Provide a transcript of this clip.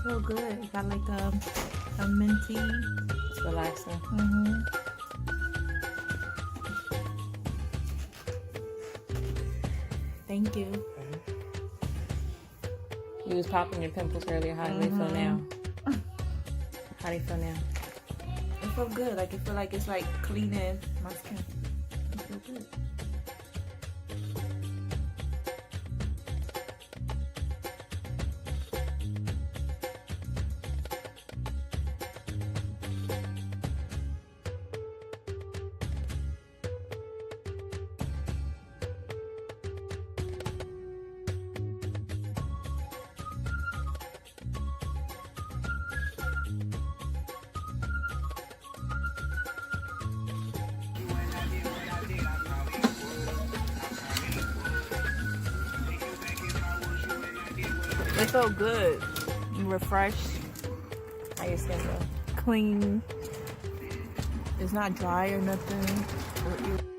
feel good. It got like a minty. It's relaxing. Thank you. You was popping your pimples earlier. How do they feel now? How do you feel now? It feel good. Like, it feel like it's like cleaning my skin. It feel good. It felt good. Refreshed. How your skin feel? Clean. It's not dry or nothing.